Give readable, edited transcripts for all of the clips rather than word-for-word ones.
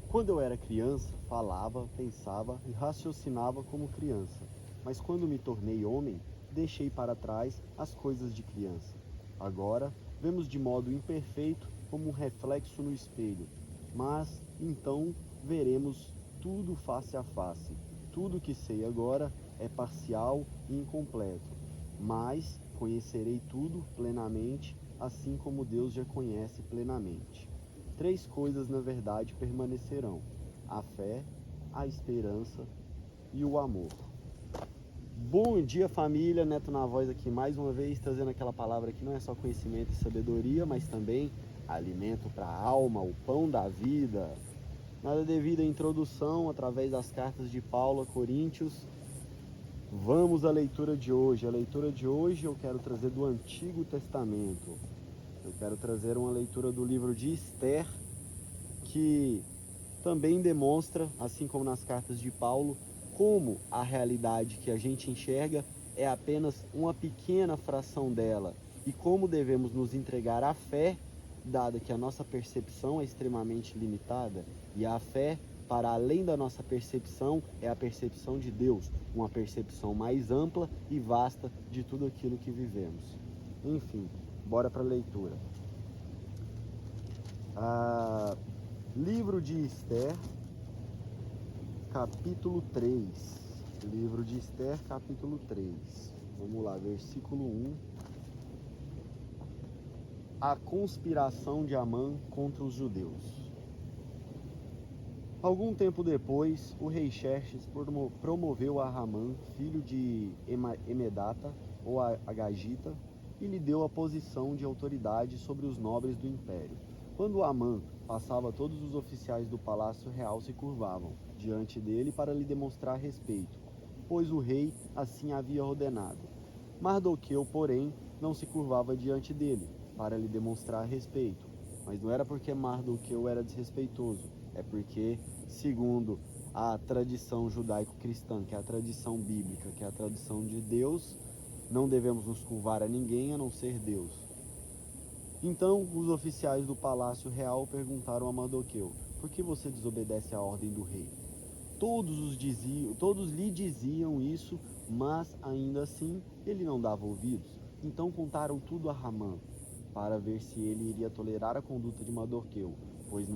Quando eu era criança, falava, pensava e raciocinava como criança, mas quando me tornei homem, deixei para trás as coisas de criança. Agora, vemos de modo imperfeito como um reflexo no espelho, mas então veremos tudo face a face. Tudo que sei agora é parcial e incompleto, mas conhecerei tudo plenamente, assim como Deus já conhece plenamente. Três coisas, na verdade, permanecerão: a fé, a esperança e o amor. Bom dia, família. Neto na voz aqui mais uma vez, trazendo aquela palavra que não é só conhecimento e sabedoria, mas também alimento para a alma, o pão da vida. Nada devido à introdução, através das cartas de Paulo a Coríntios. Vamos à leitura de hoje. A leitura de hoje eu quero trazer do Antigo Testamento. Eu quero trazer uma leitura do livro de Esther, que também demonstra, assim como nas cartas de Paulo, como a realidade que a gente enxerga é apenas uma pequena fração dela e como devemos nos entregar à fé, dada que a nossa percepção é extremamente limitada, e a fé, para além da nossa percepção, é a percepção de Deus, uma percepção mais ampla e vasta de tudo aquilo que vivemos. Enfim, bora para a leitura. Livro de Esther, capítulo 3. Livro de Esther, capítulo 3. Vamos lá, versículo 1. A conspiração de Amã contra os judeus. Algum tempo depois, o rei Xerxes promoveu a Ramã, filho de Emedata, ou Agagita, e lhe deu a posição de autoridade sobre os nobres do império. Quando Amã passava, todos os oficiais do palácio real se curvavam diante dele para lhe demonstrar respeito, pois o rei assim havia ordenado. Mardoqueu, porém, não se curvava diante dele para lhe demonstrar respeito, mas não era porque Mardoqueu era desrespeitoso, é porque, segundo a tradição judaico-cristã, que é a tradição bíblica, que é a tradição de Deus, não devemos nos curvar a ninguém a não ser Deus. Então os oficiais do palácio real perguntaram a Mardoqueu: por que você desobedece à ordem do rei? Todos lhe diziam isso, mas ainda assim ele não dava ouvidos. Então contaram tudo a Ramã, para ver se ele iria tolerar a conduta de Mardoqueu, pois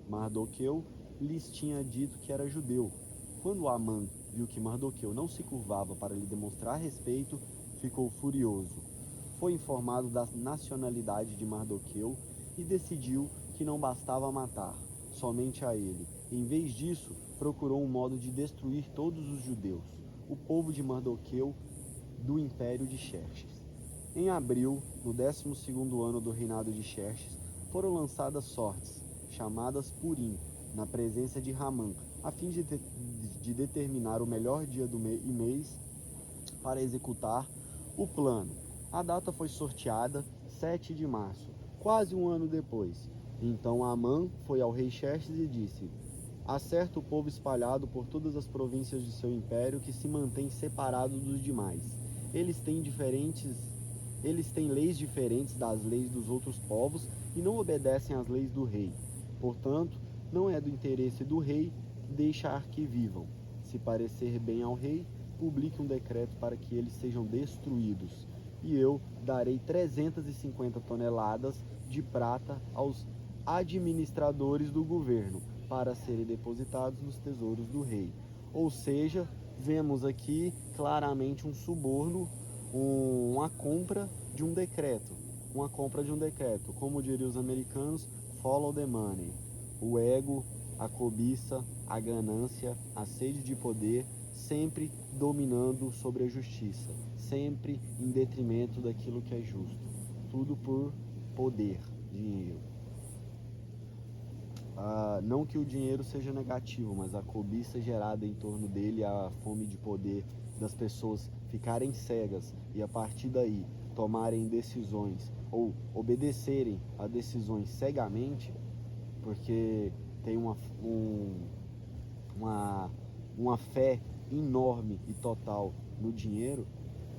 Mardoqueu lhes tinha dito que era judeu. Quando Amã viu que Mardoqueu não se curvava para lhe demonstrar respeito, ficou furioso. Foi informado da nacionalidade de Mardoqueu e decidiu que não bastava matar somente a ele. Em vez disso, procurou um modo de destruir todos os judeus, o povo de Mardoqueu, do império de Xerxes. Em abril, no 12º ano do reinado de Xerxes, foram lançadas sortes, chamadas Purim, na presença de Ramã, a fim de determinar o melhor dia do mês para executar o plano. A data foi sorteada 7 de março, quase um ano depois. Então Amã foi ao rei Xerxes e disse: acerta o povo espalhado por todas as províncias de seu império que se mantém separado dos demais. Eles têm leis diferentes das leis dos outros povos e não obedecem às leis do rei. Portanto, não é do interesse do rei deixar que vivam. Se parecer bem ao rei, publique um decreto para que eles sejam destruídos. E eu darei 350 toneladas de prata aos administradores do governo, para serem depositados nos tesouros do rei. Ou seja, vemos aqui claramente um suborno, uma compra de um decreto. Uma compra de um decreto. Como diriam os americanos, follow the money. O ego, a cobiça, a ganância, a sede de poder, sempre dominando sobre a justiça, sempre em detrimento daquilo que é justo. Tudo por poder, dinheiro. Não que o dinheiro seja negativo, mas a cobiça gerada em torno dele, a fome de poder das pessoas ficarem cegas e a partir daí tomarem decisões ou obedecerem a decisões cegamente, porque tem uma fé enorme e total no dinheiro,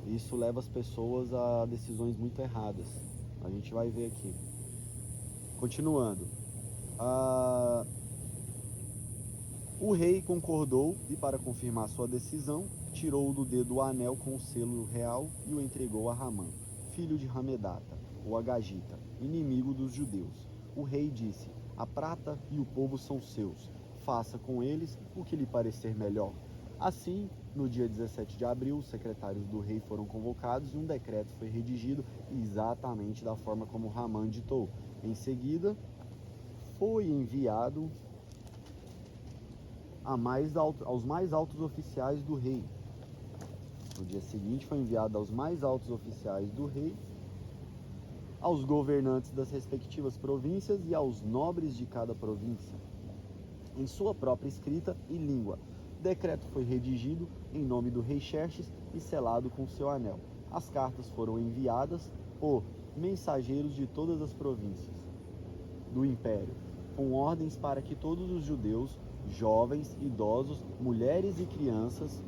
isso leva as pessoas a decisões muito erradas. A gente vai ver aqui. Continuando. O rei concordou e, para confirmar sua decisão, tirou do dedo o anel com o selo real e o entregou a Ramã, filho de Ramedata, o Agagita, inimigo dos judeus. O rei disse: a prata e o povo são seus, faça com eles o que lhe parecer melhor. Assim, no dia 17 de abril, os secretários do rei foram convocados e um decreto foi redigido exatamente da forma como Ramã ditou. Em seguida, foi enviado aos mais altos oficiais do rei. No dia seguinte, foi enviado aos mais altos oficiais do rei, aos governantes das respectivas províncias e aos nobres de cada província, em sua própria escrita e língua. O decreto foi redigido em nome do rei Xerxes e selado com seu anel. As cartas foram enviadas por mensageiros de todas as províncias do império, com ordens para que todos os judeus, jovens, idosos, mulheres e crianças,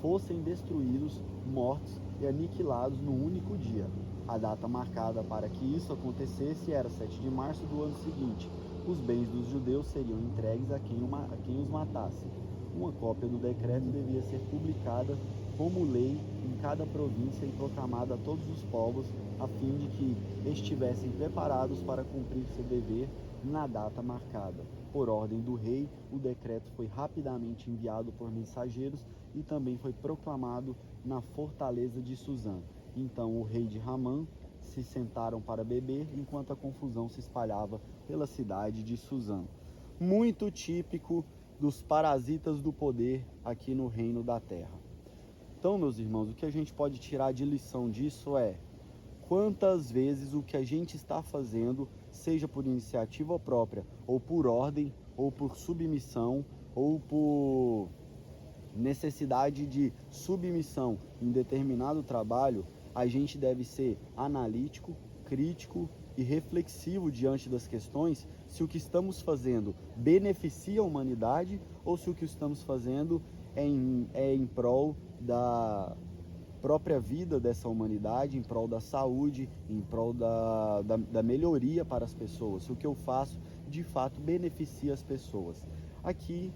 fossem destruídos, mortos e aniquilados no único dia. A data marcada para que isso acontecesse era 7 de março do ano seguinte. Os bens dos judeus seriam entregues a quem os matasse. Uma cópia do decreto devia ser publicada como lei em cada província e proclamada a todos os povos, a fim de que estivessem preparados para cumprir seu dever na data marcada. Por ordem do rei, o decreto foi rapidamente enviado por mensageiros e também foi proclamado na fortaleza de Suzã. Então o rei de Ramã se sentaram para beber, enquanto a confusão se espalhava pela cidade de Suzã. Muito típico dos parasitas do poder aqui no reino da terra. Então, meus irmãos, o que a gente pode tirar de lição disso é: quantas vezes o que a gente está fazendo, seja por iniciativa própria, ou por ordem, ou por submissão, ou por necessidade de submissão em determinado trabalho, a gente deve ser analítico, crítico e reflexivo diante das questões, se o que estamos fazendo beneficia a humanidade ou se o que estamos fazendo é em prol da própria vida dessa humanidade, em prol da saúde, em prol da melhoria para as pessoas. Se o que eu faço, de fato, beneficia as pessoas. Aqui,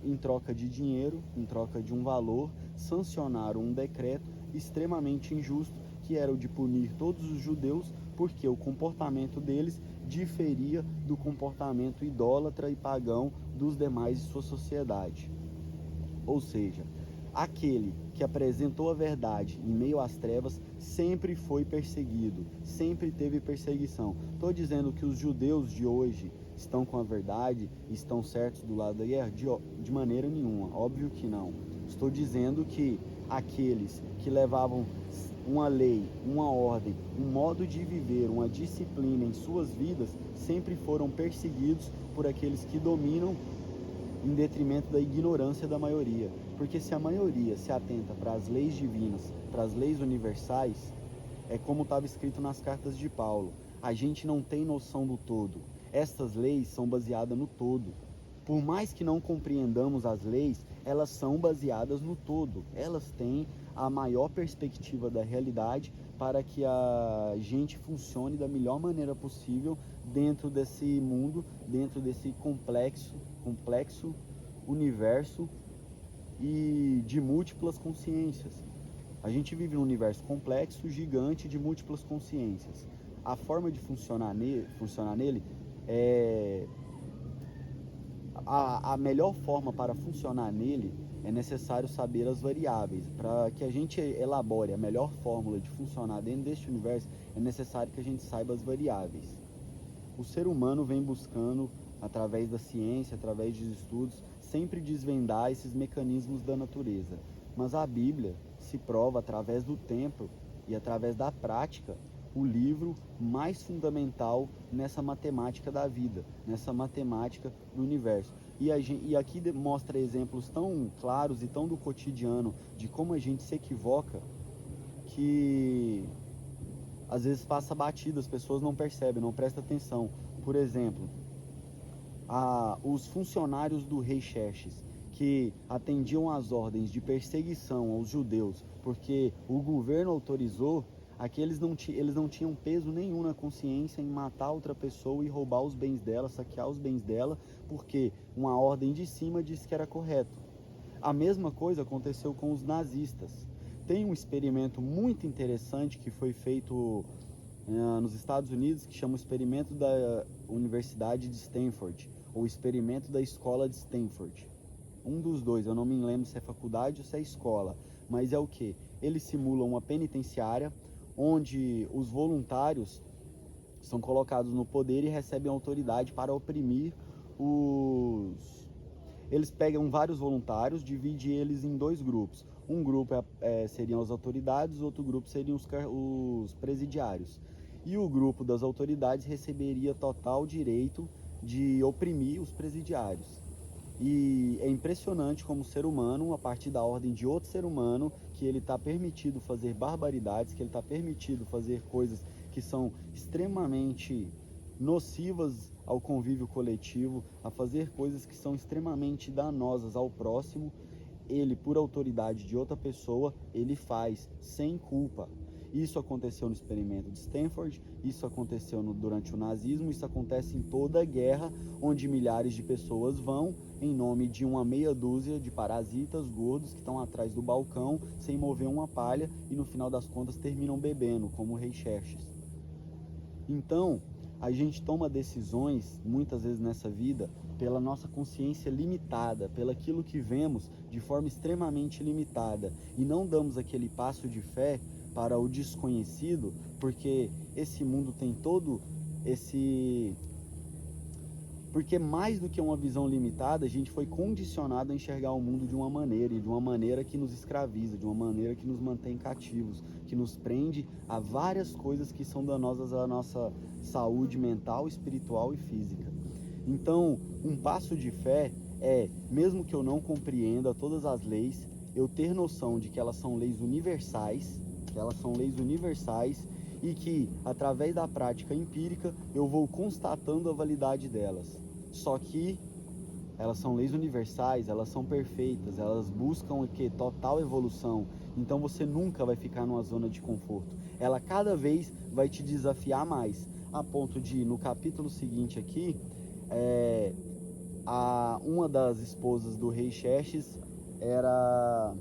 em troca de dinheiro, em troca de um valor, sancionaram um decreto extremamente injusto, que era o de punir todos os judeus, porque o comportamento deles diferia do comportamento idólatra e pagão dos demais de sua sociedade. Ou seja, aquele que apresentou a verdade em meio às trevas sempre foi perseguido, sempre teve perseguição. Estou dizendo que os judeus de hoje estão com a verdade, estão certos do lado da guerra? De maneira nenhuma, óbvio que não. Estou dizendo que aqueles que levavam uma lei, uma ordem, um modo de viver, uma disciplina em suas vidas, sempre foram perseguidos por aqueles que dominam em detrimento da ignorância da maioria. Porque se a maioria se atenta para as leis divinas, para as leis universais, é como estava escrito nas cartas de Paulo: a gente não tem noção do todo. Estas leis são baseadas no todo. Por mais que não compreendamos as leis, elas são baseadas no todo. Elas têm a maior perspectiva da realidade para que a gente funcione da melhor maneira possível dentro desse mundo, dentro desse complexo universo e de múltiplas consciências. A gente vive num universo complexo, gigante, de múltiplas consciências. A forma de funcionar nele é... A melhor forma para funcionar nele é necessário saber as variáveis. Para que a gente elabore a melhor fórmula de funcionar dentro deste universo, é necessário que a gente saiba as variáveis. O ser humano vem buscando, através da ciência, através dos estudos, sempre desvendar esses mecanismos da natureza. Mas a Bíblia se prova, através do tempo e através da prática, o livro mais fundamental nessa matemática da vida, nessa matemática do universo. E aqui mostra exemplos tão claros e tão do cotidiano de como a gente se equivoca, que às vezes passa batido, as pessoas não percebem, não prestam atenção. Por exemplo, os funcionários do rei Xerxes, que atendiam às ordens de perseguição aos judeus, porque o governo autorizou, Aqui eles não tinham peso nenhum na consciência em matar outra pessoa e roubar os bens dela, saquear os bens dela, porque uma ordem de cima disse que era correto. A mesma coisa aconteceu com os nazistas. Tem um experimento muito interessante que foi feito nos Estados Unidos, que chama o experimento da Universidade de Stanford, ou experimento da escola de Stanford. Um dos dois, eu não me lembro se é faculdade ou se é escola, mas é o que? Eles simulam uma penitenciária, onde os voluntários são colocados no poder e recebem autoridade para oprimir os... Eles pegam vários voluntários, dividem eles em dois grupos. Um grupo seriam as autoridades, outro grupo seriam os presidiários. E o grupo das autoridades receberia total direito de oprimir os presidiários. E é impressionante como o ser humano, a partir da ordem de outro ser humano, que ele está permitido fazer barbaridades, que ele está permitido fazer coisas que são extremamente nocivas ao convívio coletivo, a fazer coisas que são extremamente danosas ao próximo. Ele, por autoridade de outra pessoa, ele faz sem culpa. Isso aconteceu no experimento de Stanford, isso aconteceu durante o nazismo, isso acontece em toda a guerra, onde milhares de pessoas vão em nome de uma meia dúzia de parasitas gordos que estão atrás do balcão, sem mover uma palha, e no final das contas terminam bebendo, como o rei Xerxes. Então, a gente toma decisões, muitas vezes nessa vida, pela nossa consciência limitada, pelo aquilo que vemos de forma extremamente limitada, e não damos aquele passo de fé para o desconhecido, porque esse mundo tem todo esse... Porque mais do que uma visão limitada, a gente foi condicionado a enxergar o mundo de uma maneira, e de uma maneira que nos escraviza, de uma maneira que nos mantém cativos, que nos prende a várias coisas que são danosas à nossa saúde mental, espiritual e física. Então, um passo de fé é, mesmo que eu não compreenda todas as leis, eu ter noção de que elas são leis universais, e que, através da prática empírica, eu vou constatando a validade delas. Só que elas são leis universais, elas são perfeitas, elas buscam o quê? Total evolução. Então você nunca vai ficar numa zona de conforto. Ela cada vez vai te desafiar mais, a ponto de, no capítulo seguinte aqui, uma das esposas do rei Xerxes era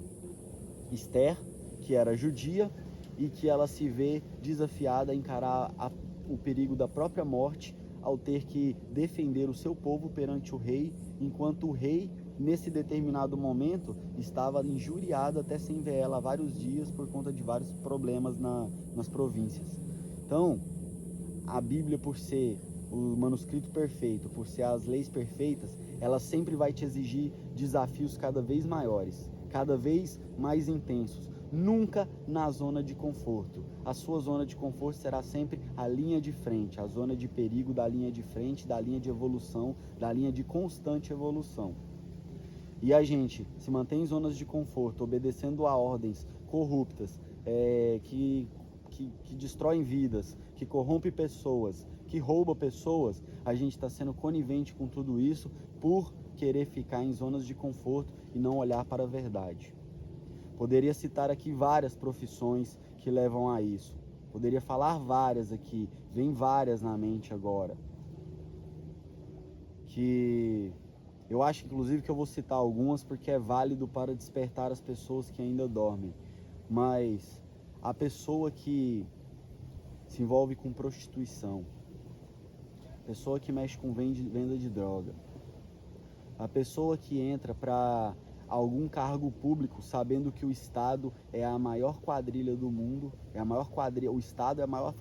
Esther, que era judia, e que ela se vê desafiada a encarar o perigo da própria morte ao ter que defender o seu povo perante o rei, enquanto o rei, nesse determinado momento, estava injuriado até sem ver ela há vários dias por conta de vários problemas nas províncias. Então, a Bíblia, por ser o manuscrito perfeito, por ser as leis perfeitas, ela sempre vai te exigir desafios cada vez maiores, cada vez mais intensos. Nunca na zona de conforto. A sua zona de conforto será sempre a linha de frente, a zona de perigo da linha de frente, da linha de evolução, da linha de constante evolução. E a gente se mantém em zonas de conforto, obedecendo a ordens corruptas, que destroem vidas, que corrompem pessoas, que roubam pessoas. A gente está sendo conivente com tudo isso por querer ficar em zonas de conforto e não olhar para a verdade. Poderia citar aqui várias profissões que levam a isso. Poderia falar várias aqui, vem várias na mente agora. Que eu acho, inclusive, que eu vou citar algumas porque é válido para despertar as pessoas que ainda dormem. Mas a pessoa que se envolve com prostituição, a pessoa que mexe com venda de droga, a pessoa que entra para algum cargo público sabendo que o Estado é a maior quadrilha do mundo, o Estado é a maior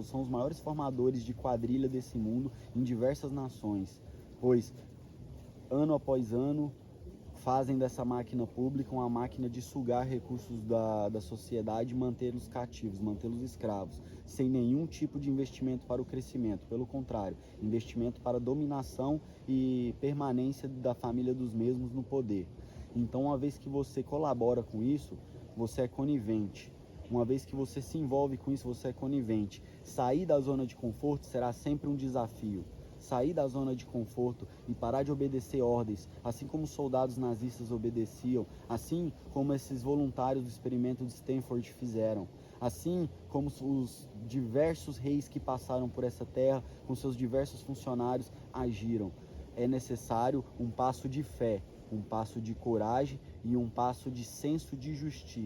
são os maiores formadores de quadrilha desse mundo em diversas nações, pois ano após ano fazem dessa máquina pública uma máquina de sugar recursos da sociedade e mantê-los cativos, mantê-los escravos, sem nenhum tipo de investimento para o crescimento. Pelo contrário, investimento para a dominação e permanência da família dos mesmos no poder. Então, uma vez que você colabora com isso, você é conivente. Uma vez que você se envolve com isso, você é conivente. Sair da zona de conforto será sempre um desafio. Sair da zona de conforto e parar de obedecer ordens, assim como os soldados nazistas obedeciam, assim como esses voluntários do experimento de Stanford fizeram. Assim como os diversos reis que passaram por essa terra, com seus diversos funcionários, agiram. É necessário um passo de fé, um passo de coragem e um passo de senso de justiça.